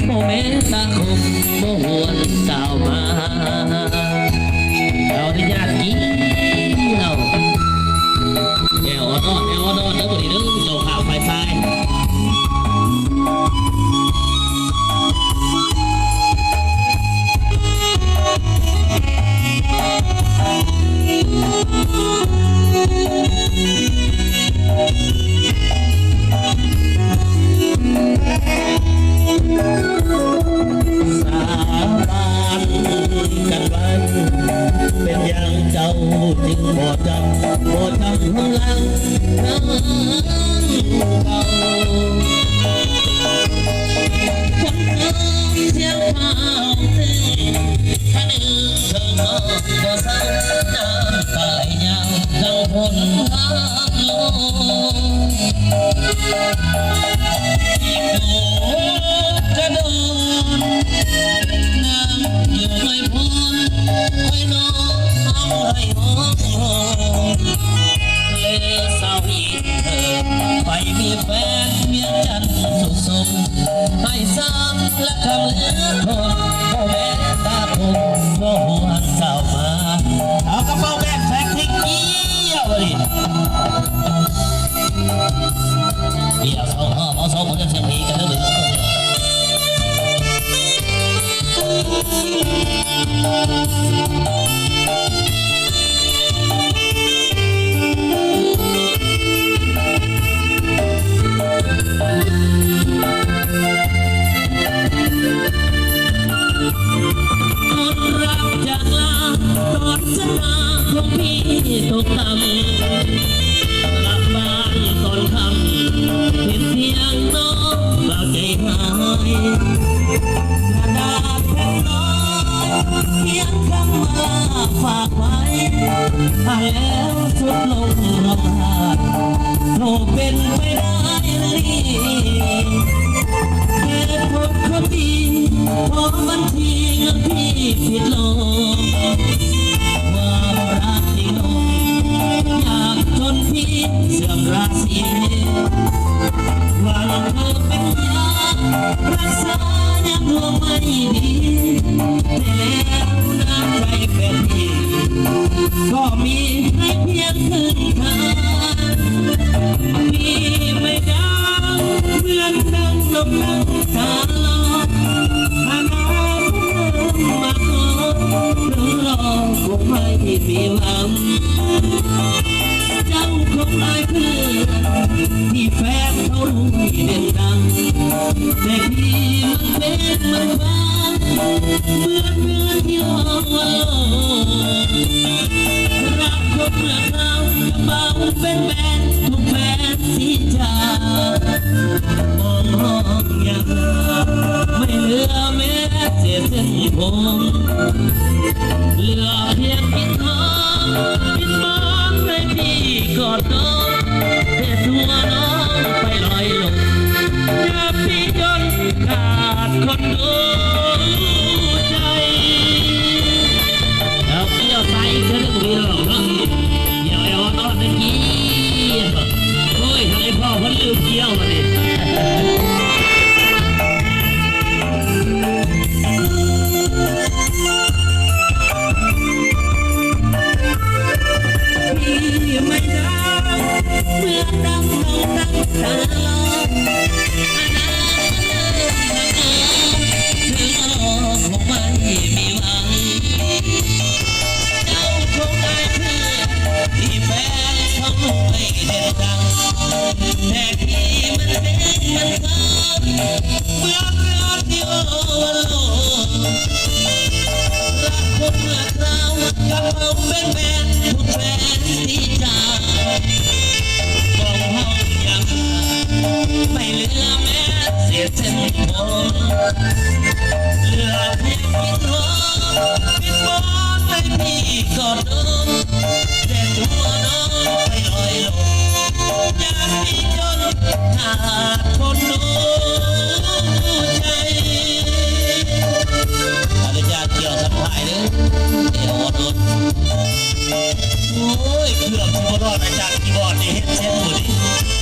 โมเมตาคมโมหวนสาวมาเอาที่ญาติกี้เราแอวอ่อนแอวอ่อนเด้อตัวนี้เด้อเจ้าข่าวไฟไฟเป็นอย่างเจ้าจึงบ่จำบ่จำหลังน้ำเก่าคนเดิมเสียงเท้าเต้ถ้านึกถึงน้องบ่เศร้าน้ำตาไหลยาวดังฝนพาลงอีกโดกระโดดน้ำอยู่ไม่พ้นคอยนอนให้ห้องเลสาวอีกเธอไปมีแฟนเมียจันสุขสมให้ซ้ำและคำเหลือทนพ่อแม่ตาคงโมหวนสาวมาเอากระเป๋าแบกแฟกทิ้งเกี่ยวเลยเกี่ยวสองห้อเอาสองคนจะเสียงดีกันเลยจากลาก่อนจะมาของพี่ตกต่ำกลับบ้านตอนค่ำเห็นเพียงน้องเบาใจหายกระดาษแผ่นน้องเขียนคำว่าฝากไว้อ่านแล้วสุดลงร้องไห้โลกเป็นไปได้หรือเหตุผลคนดีเพราะบัญชีเงินพี่ผิดลงความรักที่ลงอยากจนพี่เสื่อมราศีหวังเธอเป็นยารักษายังดวงไม่ดีแต่แล้วน้ำใจเป็นพี่ก็มีให้เพียงครึ่งทางพี่ไม่ดังเหมือนดังนกนังตาลอยถ้าน้ำมาขอหรือรอคงไม่มีหวังเจ้าคงได้เพื่อนที่แฟนเขารู้เด่นดังแต่พี่มันเป็นมันบางเหมือนเนื้อที่หอมวันโลรักคบเมื่อเรากระเป๋าเป็นแบนทุกแฟนที่จากมองห้องยังไม่เหลือแม้เศษเส้นผมเหลือเพียงปิดทองปิดมองให้พี่กอดน้องแต่ตัวน้องไปลอยลงอย่าพี่จนขาดคนดูใจเอาเกี่ยวใส่เธอได้บุรีหรอกเนาะเกี่ยวเอาตอนตะกี้โอ้ยทำไมพ่อคนลืมเกี่ยวมาดิไม่ดังเมื่อดังน้องดังตาลอยอาณาถึงออกคงไม่มีหวังเจ้าคงได้เพื่อนที่แฟนเขาไม่เด่นดังแต่ที่มันเป็นมันซ้ำเมื่อเรื่องที่โอวันโลรักคนเมื่อคราวกับเขาเป็นแฟนทุกแฟนที่จากมองห้องยังไม่เหลือแม้เศษเส้นผมเหลือเพียงปิดห้องปิดบอนให้พี่กอดน้องแต่ตัวน้องไปลอยลงอยากพี่จนขาดคนดูใจอนุญาตเกี่ยวสัมภายเลยเดี๋ยวอดทนโอ้ยเกือบที่บอลอาจารย์ที่บอลนี่เห็นเส้นหมด